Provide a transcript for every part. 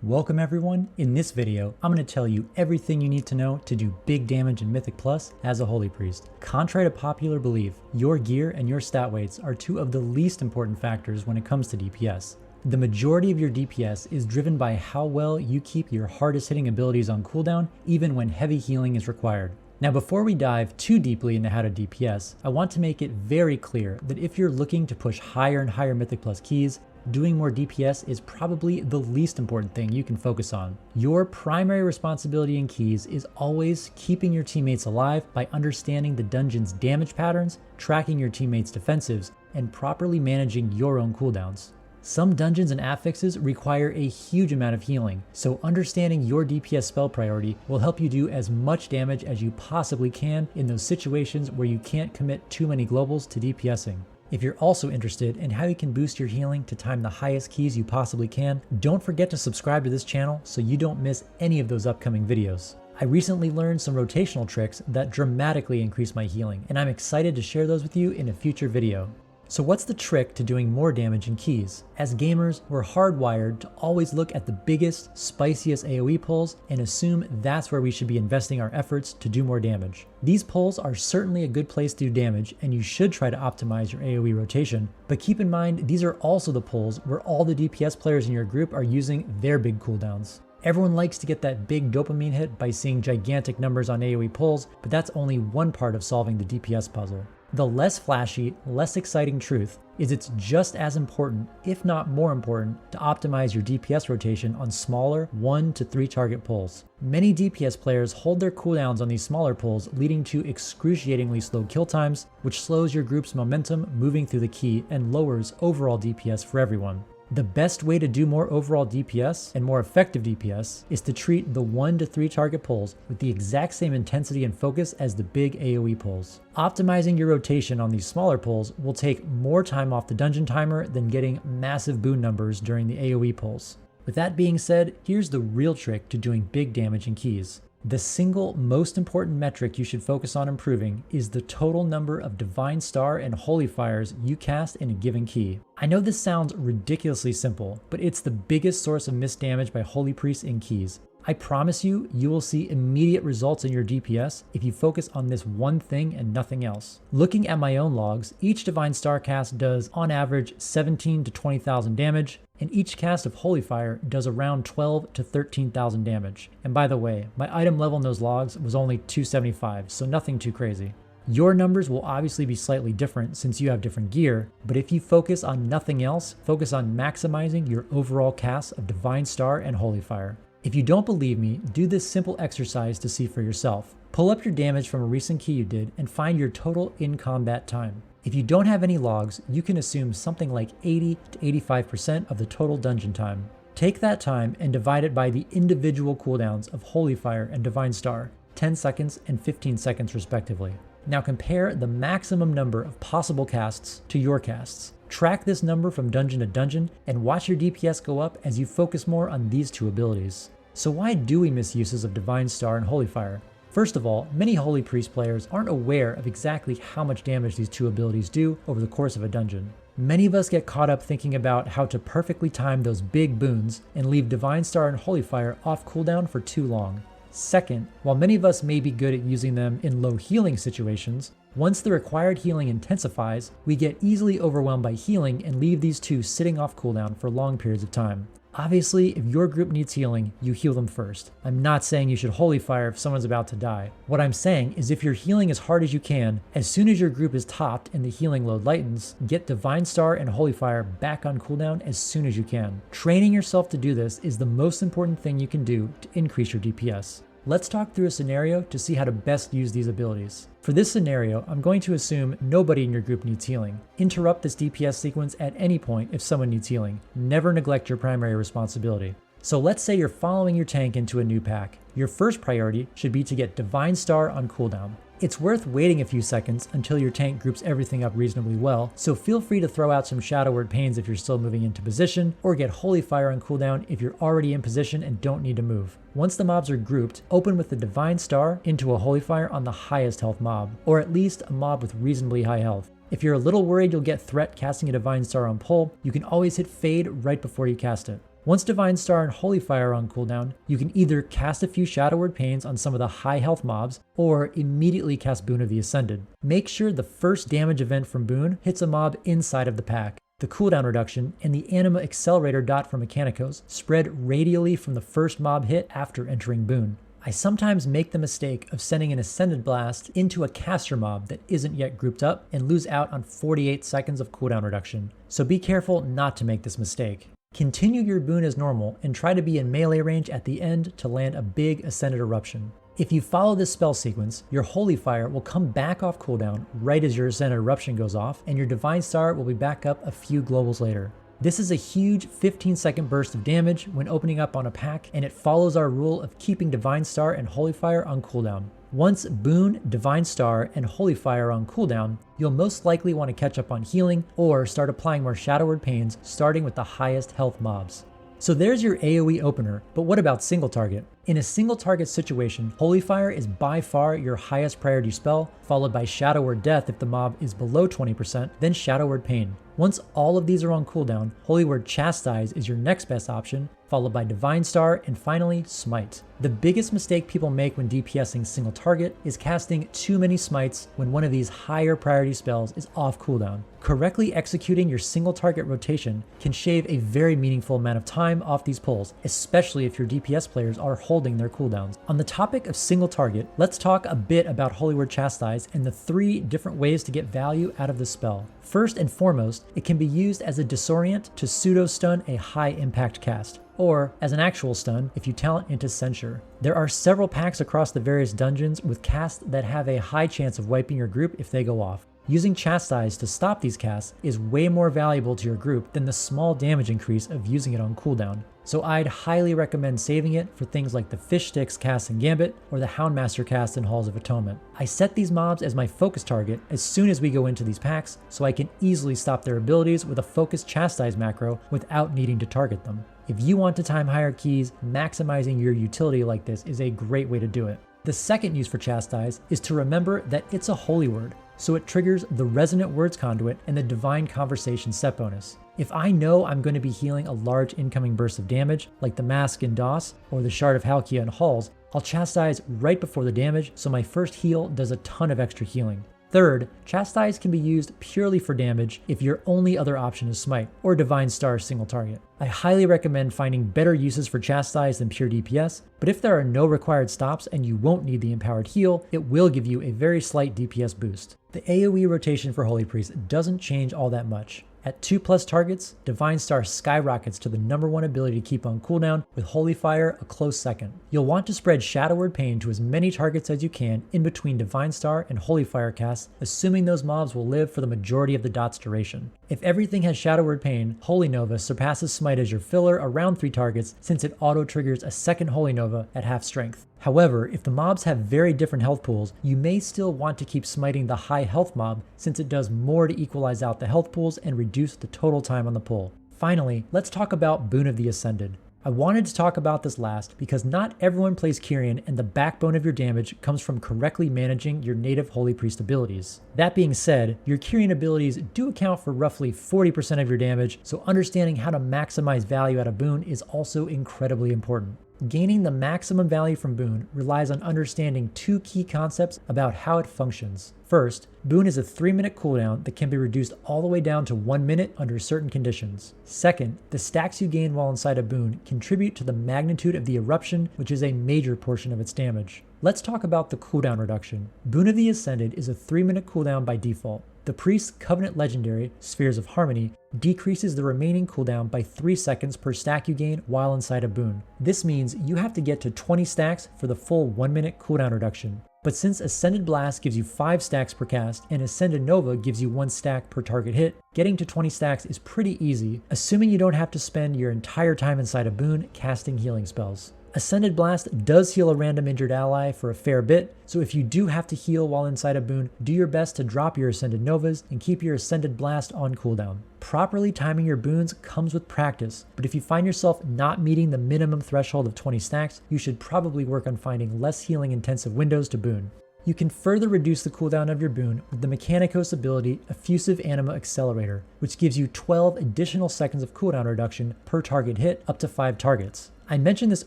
Welcome everyone. In this video, I'm going to tell you everything you need to know to do big damage in Mythic Plus as a Holy Priest. Contrary to popular belief, your gear and your stat weights are two of the least important factors when it comes to DPS. The majority of your DPS is driven by how well you keep your hardest hitting abilities on cooldown, even when heavy healing is required. Now before we dive too deeply into how to DPS, I want to make it very clear that if you're looking to push higher and higher Mythic Plus keys, doing more DPS is probably the least important thing you can focus on. Your primary responsibility in keys is always keeping your teammates alive by understanding the dungeon's damage patterns, tracking your teammates' defensives, and properly managing your own cooldowns. Some dungeons and affixes require a huge amount of healing, so understanding your DPS spell priority will help you do as much damage as you possibly can in those situations where you can't commit too many globals to DPSing. If you're also interested in how you can boost your healing to time the highest keys you possibly can, don't forget to subscribe to this channel so you don't miss any of those upcoming videos. I recently learned some rotational tricks that dramatically increase my healing, and I'm excited to share those with you in a future video. So what's the trick to doing more damage in keys? As gamers, we're hardwired to always look at the biggest, spiciest AoE pulls and assume that's where we should be investing our efforts to do more damage. These pulls are certainly a good place to do damage, and you should try to optimize your AoE rotation, but keep in mind these are also the pulls where all the DPS players in your group are using their big cooldowns. Everyone likes to get that big dopamine hit by seeing gigantic numbers on AoE pulls, but that's only one part of solving the DPS puzzle. The less flashy, less exciting truth is it's just as important, if not more important, to optimize your DPS rotation on smaller 1 to 3 target pulls. Many DPS players hold their cooldowns on these smaller pulls, leading to excruciatingly slow kill times, which slows your group's momentum moving through the key and lowers overall DPS for everyone. The best way to do more overall DPS and more effective DPS is to treat the 1 to 3 target pulls with the exact same intensity and focus as the big AoE pulls. Optimizing your rotation on these smaller pulls will take more time off the dungeon timer than getting massive boon numbers during the AoE pulls. With that being said, here's the real trick to doing big damage in keys. The single most important metric you should focus on improving is the total number of Divine Star and Holy Fires you cast in a given key. I know this sounds ridiculously simple, but it's the biggest source of missed damage by Holy Priests in keys. I promise you, you will see immediate results in your DPS if you focus on this one thing and nothing else. Looking at my own logs, each Divine Star cast does on average 17 to 20,000 damage, and each cast of Holy Fire does around 12 to 13,000 damage. And by the way, my item level in those logs was only 275, so nothing too crazy. Your numbers will obviously be slightly different since you have different gear, but if you focus on nothing else, focus on maximizing your overall cast of Divine Star and Holy Fire. If you don't believe me, do this simple exercise to see for yourself. Pull up your damage from a recent key you did and find your total in-combat time. If you don't have any logs, you can assume something like 80 to 85% of the total dungeon time. Take that time and divide it by the individual cooldowns of Holy Fire and Divine Star, 10 seconds and 15 seconds respectively. Now compare the maximum number of possible casts to your casts. Track this number from dungeon to dungeon and watch your DPS go up as you focus more on these two abilities. So why do we miss uses of Divine Star and Holy Fire? First of all, many Holy Priest players aren't aware of exactly how much damage these two abilities do over the course of a dungeon. Many of us get caught up thinking about how to perfectly time those big boons and leave Divine Star and Holy Fire off cooldown for too long. Second, while many of us may be good at using them in low healing situations, once the required healing intensifies, we get easily overwhelmed by healing and leave these two sitting off cooldown for long periods of time. Obviously, if your group needs healing, you heal them first. I'm not saying you should Holy Fire if someone's about to die. What I'm saying is if you're healing as hard as you can, as soon as your group is topped and the healing load lightens, get Divine Star and Holy Fire back on cooldown as soon as you can. Training yourself to do this is the most important thing you can do to increase your DPS. Let's talk through a scenario to see how to best use these abilities. For this scenario, I'm going to assume nobody in your group needs healing. Interrupt this DPS sequence at any point if someone needs healing. Never neglect your primary responsibility. So let's say you're following your tank into a new pack. Your first priority should be to get Divine Star on cooldown. It's worth waiting a few seconds until your tank groups everything up reasonably well, so feel free to throw out some Shadow Word Pains if you're still moving into position, or get Holy Fire on cooldown if you're already in position and don't need to move. Once the mobs are grouped, open with the Divine Star into a Holy Fire on the highest health mob, or at least a mob with reasonably high health. If you're a little worried you'll get threat casting a Divine Star on pull, you can always hit Fade right before you cast it. Once Divine Star and Holy Fire are on cooldown, you can either cast a few Shadow Word Pains on some of the high health mobs, or immediately cast Boon of the Ascended. Make sure the first damage event from Boon hits a mob inside of the pack. The cooldown reduction and the Anima Accelerator dot from Mechanicos spread radially from the first mob hit after entering Boon. I sometimes make the mistake of sending an Ascended Blast into a caster mob that isn't yet grouped up and lose out on 48 seconds of cooldown reduction, so be careful not to make this mistake. Continue your Boon as normal and try to be in melee range at the end to land a big Ascended Eruption. If you follow this spell sequence, your Holy Fire will come back off cooldown right as your Ascended Eruption goes off, and your Divine Star will be back up a few globals later. This is a huge 15-second burst of damage when opening up on a pack, and it follows our rule of keeping Divine Star and Holy Fire on cooldown. Once Boon, Divine Star, and Holy Fire are on cooldown, you'll most likely want to catch up on healing or start applying more Shadow Word Pains, starting with the highest health mobs. So there's your AoE opener, but what about single target? In a single target situation, Holy Fire is by far your highest priority spell, followed by Shadow Word Death if the mob is below 20%, then Shadow Word Pain. Once all of these are on cooldown, Holy Word Chastise is your next best option, followed by Divine Star, and finally, Smite. The biggest mistake people make when DPSing single target is casting too many smites when one of these higher priority spells is off cooldown. Correctly executing your single target rotation can shave a very meaningful amount of time off these pulls, especially if your DPS players are holding their cooldowns. On the topic of single target, let's talk a bit about Holy Word Chastise and the 3 different ways to get value out of the spell. First and foremost, it can be used as a disorient to pseudo-stun a high impact cast, or as an actual stun if you talent into Censure. There are several packs across the various dungeons with casts that have a high chance of wiping your group if they go off. Using Chastise to stop these casts is way more valuable to your group than the small damage increase of using it on cooldown. So I'd highly recommend saving it for things like the Fish Sticks cast in Gambit or the Houndmaster cast in Halls of Atonement. I set these mobs as my focus target as soon as we go into these packs, so I can easily stop their abilities with a focused Chastise macro without needing to target them. If you want to time higher keys, maximizing your utility like this is a great way to do it. The second use for Chastise is to remember that it's a holy word, so it triggers the Resonant Words Conduit and the Divine Conversation set bonus. If I know I'm going to be healing a large incoming burst of damage, like the Mask in DOS or the Shard of Halkia in Halls, I'll Chastise right before the damage so my first heal does a ton of extra healing. Third, Chastise can be used purely for damage if your only other option is Smite or Divine Star single target. I highly recommend finding better uses for Chastise than pure DPS, but if there are no required stops and you won't need the empowered heal, it will give you a very slight DPS boost. The AoE rotation for Holy Priest doesn't change all that much. At 2+ targets, Divine Star skyrockets to the #1 ability to keep on cooldown, with Holy Fire a close second. You'll want to spread Shadow Word Pain to as many targets as you can in between Divine Star and Holy Fire casts, assuming those mobs will live for the majority of the dot's duration. If everything has Shadow Word Pain, Holy Nova surpasses Smite as your filler around 3 targets since it auto-triggers a second Holy Nova at half strength. However, if the mobs have very different health pools, you may still want to keep smiting the high health mob since it does more to equalize out the health pools and reduce the total time on the pull. Finally, let's talk about Boon of the Ascended. I wanted to talk about this last because not everyone plays Kyrian, and the backbone of your damage comes from correctly managing your native Holy Priest abilities. That being said, your Kyrian abilities do account for roughly 40% of your damage, so understanding how to maximize value out of Boon is also incredibly important. Gaining the maximum value from Boon relies on understanding 2 key concepts about how it functions. First, Boon is a 3-minute cooldown that can be reduced all the way down to 1 minute under certain conditions. Second, the stacks you gain while inside a Boon contribute to the magnitude of the eruption, which is a major portion of its damage. Let's talk about the cooldown reduction. Boon of the Ascended is a 3-minute cooldown by default. The Priest's Covenant Legendary, Spheres of Harmony, decreases the remaining cooldown by 3 seconds per stack you gain while inside a Boon. This means you have to get to 20 stacks for the full 1-minute cooldown reduction. But since Ascended Blast gives you 5 stacks per cast and Ascended Nova gives you 1 stack per target hit, getting to 20 stacks is pretty easy, assuming you don't have to spend your entire time inside a Boon casting healing spells. Ascended Blast does heal a random injured ally for a fair bit, so if you do have to heal while inside a Boon, do your best to drop your Ascended Novas and keep your Ascended Blast on cooldown. Properly timing your Boons comes with practice, but if you find yourself not meeting the minimum threshold of 20 stacks, you should probably work on finding less healing intensive windows to Boon. You can further reduce the cooldown of your boon with the Mechanicos ability Effusive Anima Accelerator, which gives you 12 additional seconds of cooldown reduction per target hit up to 5 targets. I mentioned this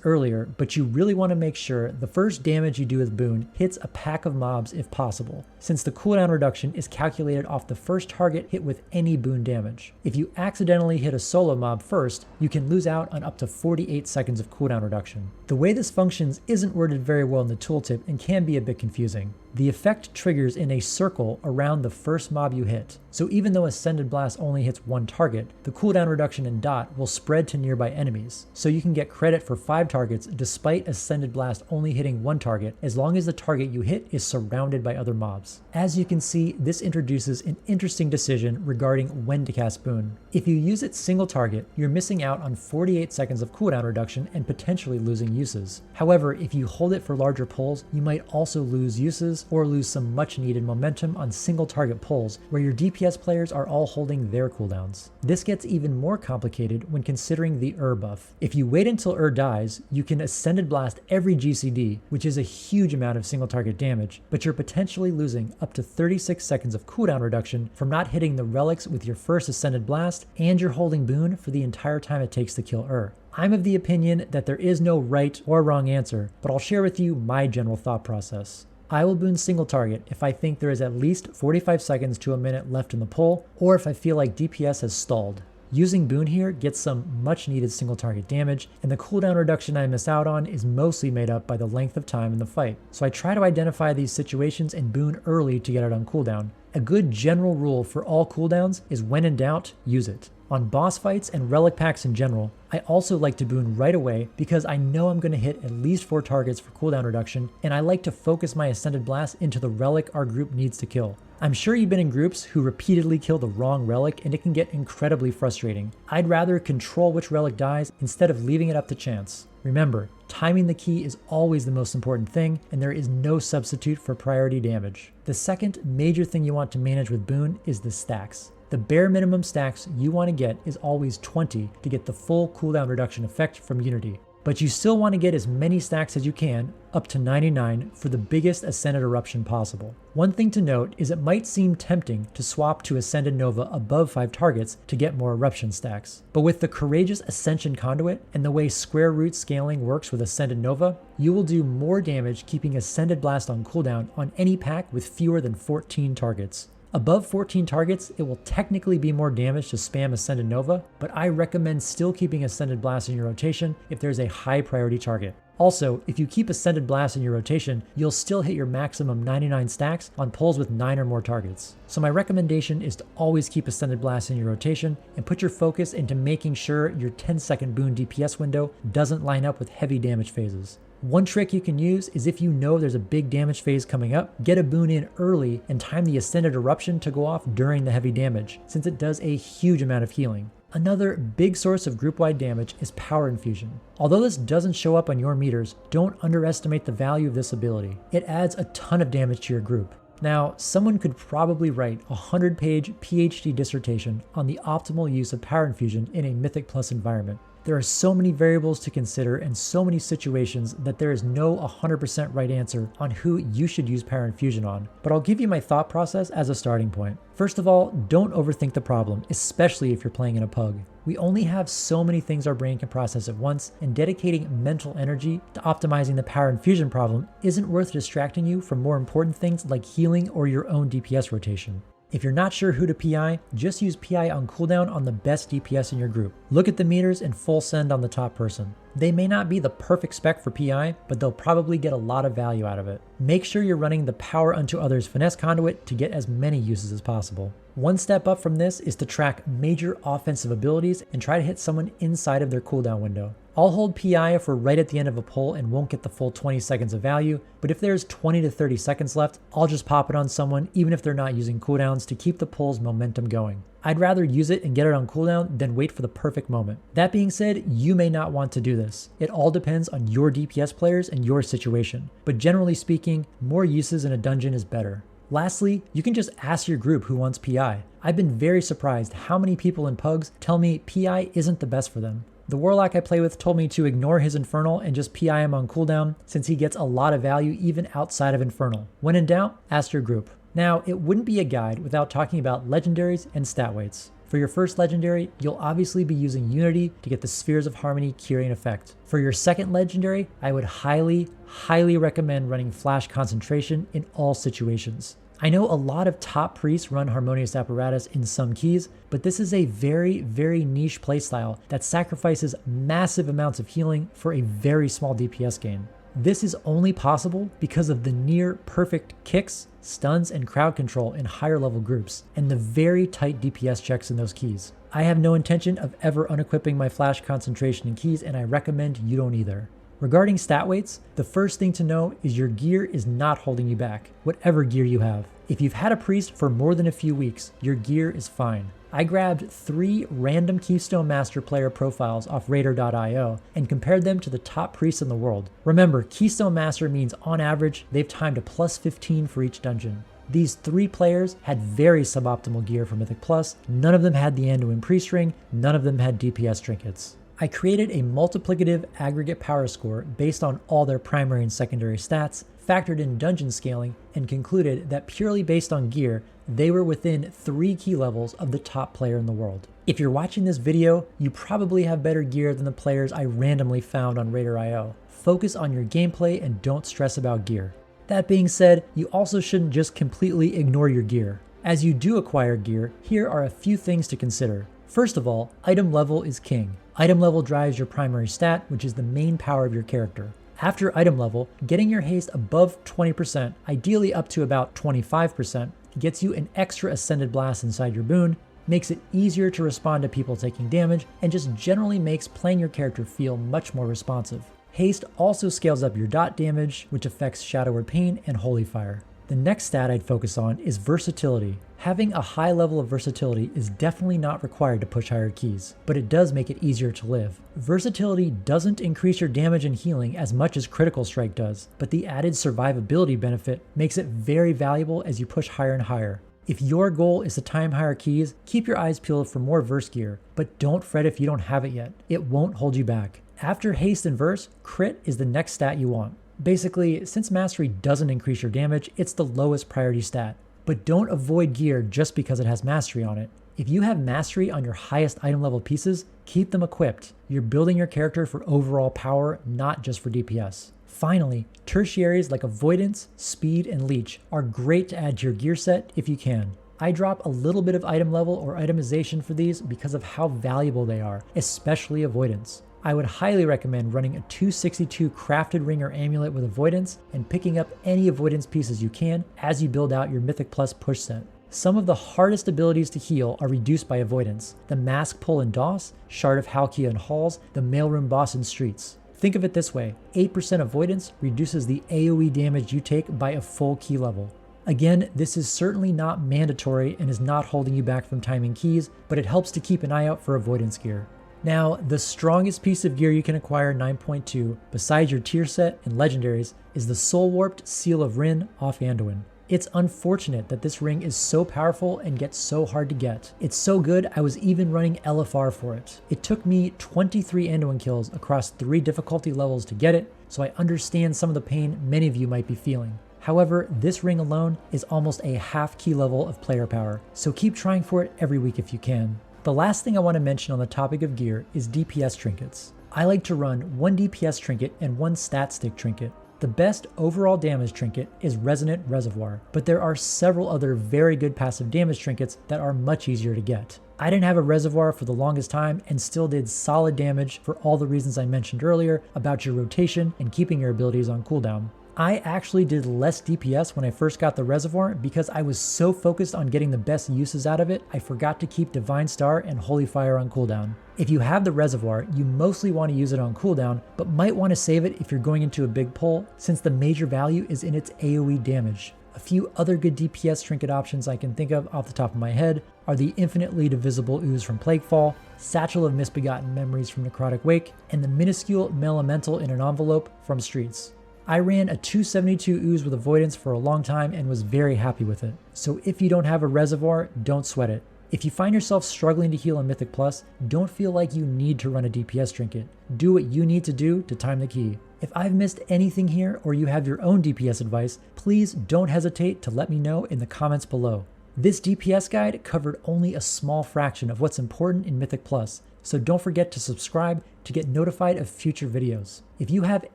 earlier, but you really want to make sure the first damage you do with Boon hits a pack of mobs if possible, since the cooldown reduction is calculated off the first target hit with any Boon damage. If you accidentally hit a solo mob first, you can lose out on up to 48 seconds of cooldown reduction. The way this functions isn't worded very well in the tooltip and can be a bit confusing. The effect triggers in a circle around the first mob you hit, so even though Ascended Blast only hits one target, the cooldown reduction in dot will spread to nearby enemies, so you can get credit for 5 targets despite Ascended Blast only hitting one target as long as the target you hit is surrounded by other mobs. As you can see, this introduces an interesting decision regarding when to cast Boon. If you use it single target, you're missing out on 48 seconds of cooldown reduction and potentially losing uses. However, if you hold it for larger pulls, you might also lose uses or lose some much needed momentum on single target pulls where your DPS players are all holding their cooldowns. This gets even more complicated when considering the buff. If you wait until dies, you can Ascended Blast every GCD, which is a huge amount of single target damage, but you're potentially losing up to 36 seconds of cooldown reduction from not hitting the relics with your first Ascended Blast, and you're holding Boon for the entire time it takes to kill I'm of the opinion that there is no right or wrong answer, but I'll share with you my general thought process. I will Boon single target if I think there is at least 45 seconds to a minute left in the pull, or if I feel like DPS has stalled. Using Boon here gets some much needed single target damage, and the cooldown reduction I miss out on is mostly made up by the length of time in the fight. So I try to identify these situations and Boon early to get it on cooldown. A good general rule for all cooldowns is when in doubt, use it. On boss fights and relic packs in general, I also like to Boon right away because I know I'm going to hit at least 4 targets for cooldown reduction, and I like to focus my Ascended Blast into the relic our group needs to kill. I'm sure you've been in groups who repeatedly kill the wrong relic and it can get incredibly frustrating. I'd rather control which relic dies instead of leaving it up to chance. Remember, timing the key is always the most important thing, and there is no substitute for priority damage. The second major thing you want to manage with Boon is the stacks. The bare minimum stacks you want to get is always 20 to get the full cooldown reduction effect from Unity. But you still want to get as many stacks as you can, up to 99, for the biggest Ascended Eruption possible. One thing to note is it might seem tempting to swap to Ascended Nova above 5 targets to get more Eruption stacks. But with the Courageous Ascension Conduit and the way square root scaling works with Ascended Nova, you will do more damage keeping Ascended Blast on cooldown on any pack with fewer than 14 targets. Above 14 targets, it will technically be more damage to spam Ascended Nova, but I recommend still keeping Ascended Blast in your rotation if there's a high priority target. Also, if you keep Ascended Blast in your rotation, you'll still hit your maximum 99 stacks on pulls with 9 or more targets. So my recommendation is to always keep Ascended Blast in your rotation and put your focus into making sure your 10-second Boon DPS window doesn't line up with heavy damage phases. One trick you can use is if you know there's a big damage phase coming up, get a Boon in early and time the Ascended Eruption to go off during the heavy damage, since it does a huge amount of healing. Another big source of group-wide damage is Power Infusion. Although this doesn't show up on your meters, don't underestimate the value of this ability. It adds a ton of damage to your group. Now, someone could probably write a 100-page PhD dissertation on the optimal use of Power Infusion in a Mythic Plus environment. There are so many variables to consider and so many situations that there is no 100% right answer on who you should use Power Infusion on, but I'll give you my thought process as a starting point. First of all, don't overthink the problem, especially if you're playing in a pug. We only have so many things our brain can process at once, and dedicating mental energy to optimizing the Power Infusion problem isn't worth distracting you from more important things like healing or your own DPS rotation. If you're not sure who to PI, just use PI on cooldown on the best DPS in your group. Look at the meters and full send on the top person. They may not be the perfect spec for PI, but they'll probably get a lot of value out of it. Make sure you're running the Power Unto Others Finesse Conduit to get as many uses as possible. One step up from this is to track major offensive abilities and try to hit someone inside of their cooldown window. I'll hold PI if we're right at the end of a pull and won't get the full 20 seconds of value, but if there's 20 to 30 seconds left, I'll just pop it on someone even if they're not using cooldowns to keep the pull's momentum going. I'd rather use it and get it on cooldown than wait for the perfect moment. That being said, you may not want to do this. It all depends on your DPS players and your situation, but generally speaking, more uses in a dungeon is better. Lastly, you can just ask your group who wants PI. I've been very surprised how many people in pugs tell me PI isn't the best for them. The Warlock I play with told me to ignore his Infernal and just PI him on cooldown since he gets a lot of value even outside of Infernal. When in doubt, ask your group. Now, it wouldn't be a guide without talking about legendaries and stat weights. For your first legendary, you'll obviously be using Unity to get the Spheres of Harmony curing effect. For your second legendary, I would highly recommend running Flash Concentration in all situations. I know a lot of top priests run Harmonious Apparatus in some keys, but this is a very niche playstyle that sacrifices massive amounts of healing for a very small DPS gain. This is only possible because of the near perfect kicks, stuns, and crowd control in higher level groups, and the very tight DPS checks in those keys. I have no intention of ever unequipping my Flash Concentration in keys, and I recommend you don't either. Regarding stat weights, the first thing to know is your gear is not holding you back, whatever gear you have. If you've had a priest for more than a few weeks, your gear is fine. I grabbed 3 random Keystone Master player profiles off Raider.io and compared them to the top priests in the world. Remember, Keystone Master means on average, they've timed a +15 for each dungeon. These 3 players had very suboptimal gear for Mythic Plus, none of them had the Anduin Priest Ring, none of them had DPS Trinkets. I created a multiplicative aggregate power score based on all their primary and secondary stats, factored in dungeon scaling, and concluded that purely based on gear, they were within 3 key levels of the top player in the world. If you're watching this video, you probably have better gear than the players I randomly found on Raider.io. Focus on your gameplay and don't stress about gear. That being said, you also shouldn't just completely ignore your gear. As you do acquire gear, here are a few things to consider. First of all, item level is king. Item level drives your primary stat, which is the main power of your character. After item level, getting your haste above 20%, ideally up to about 25%, gets you an extra Ascended Blast inside your boon, makes it easier to respond to people taking damage, and just generally makes playing your character feel much more responsive. Haste also scales up your dot damage, which affects Shadow Word Pain and Holy Fire. The next stat I'd focus on is versatility. Having a high level of versatility is definitely not required to push higher keys, but it does make it easier to live. Versatility doesn't increase your damage and healing as much as Critical Strike does, but the added survivability benefit makes it very valuable as you push higher and higher. If your goal is to time higher keys, keep your eyes peeled for more verse gear, but don't fret if you don't have it yet. It won't hold you back. After haste and verse, crit is the next stat you want. Basically, since mastery doesn't increase your damage, it's the lowest priority stat. But don't avoid gear just because it has mastery on it. If you have mastery on your highest item level pieces, keep them equipped. You're building your character for overall power, not just for DPS. Finally, tertiaries like Avoidance, Speed, and Leech are great to add to your gear set if you can. I drop a little bit of item level or itemization for these because of how valuable they are, especially Avoidance. I would highly recommend running a 262 crafted ring or amulet with Avoidance and picking up any Avoidance pieces you can as you build out your Mythic Plus push set. Some of the hardest abilities to heal are reduced by Avoidance. The Mask Pull in DOS, Shard of Halkia in Halls, the Mailroom Boss in Streets. Think of it this way, 8% Avoidance reduces the AoE damage you take by a full key level. Again, this is certainly not mandatory and is not holding you back from timing keys, but it helps to keep an eye out for Avoidance gear. Now, the strongest piece of gear you can acquire in 9.2, besides your tier set and legendaries, is the Soul Warped Seal of Rin off Anduin. It's unfortunate that this ring is so powerful and gets so hard to get. It's so good, I was even running LFR for it. It took me 23 Anduin kills across 3 difficulty levels to get it, so I understand some of the pain many of you might be feeling. However, this ring alone is almost a half key level of player power, so keep trying for it every week if you can. The last thing I want to mention on the topic of gear is DPS trinkets. I like to run 1 DPS trinket and 1 stat stick trinket. The best overall damage trinket is Resonant Reservoir, but there are several other very good passive damage trinkets that are much easier to get. I didn't have a reservoir for the longest time and still did solid damage for all the reasons I mentioned earlier about your rotation and keeping your abilities on cooldown. I actually did less DPS when I first got the reservoir because I was so focused on getting the best uses out of it, I forgot to keep Divine Star and Holy Fire on cooldown. If you have the reservoir, you mostly want to use it on cooldown, but might want to save it if you're going into a big pull, since the major value is in its AoE damage. A few other good DPS trinket options I can think of off the top of my head are the Infinitely Divisible Ooze from Plaguefall, Satchel of Misbegotten Memories from Necrotic Wake, and the minuscule Elemental in an Envelope from Streets. I ran a 272 ooze with Avoidance for a long time and was very happy with it. So if you don't have a reservoir, don't sweat it. If you find yourself struggling to heal in Mythic Plus, don't feel like you need to run a DPS trinket. Do what you need to do to time the key. If I've missed anything here or you have your own DPS advice, please don't hesitate to let me know in the comments below. This DPS guide covered only a small fraction of what's important in Mythic Plus, so don't forget to subscribe to get notified of future videos. If you have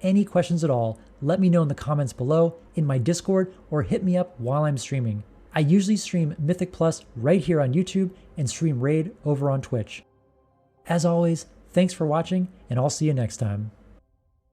any questions at all, let me know in the comments below, in my Discord, or hit me up while I'm streaming. I usually stream Mythic Plus right here on YouTube and stream Raid over on Twitch. As always, thanks for watching, and I'll see you next time.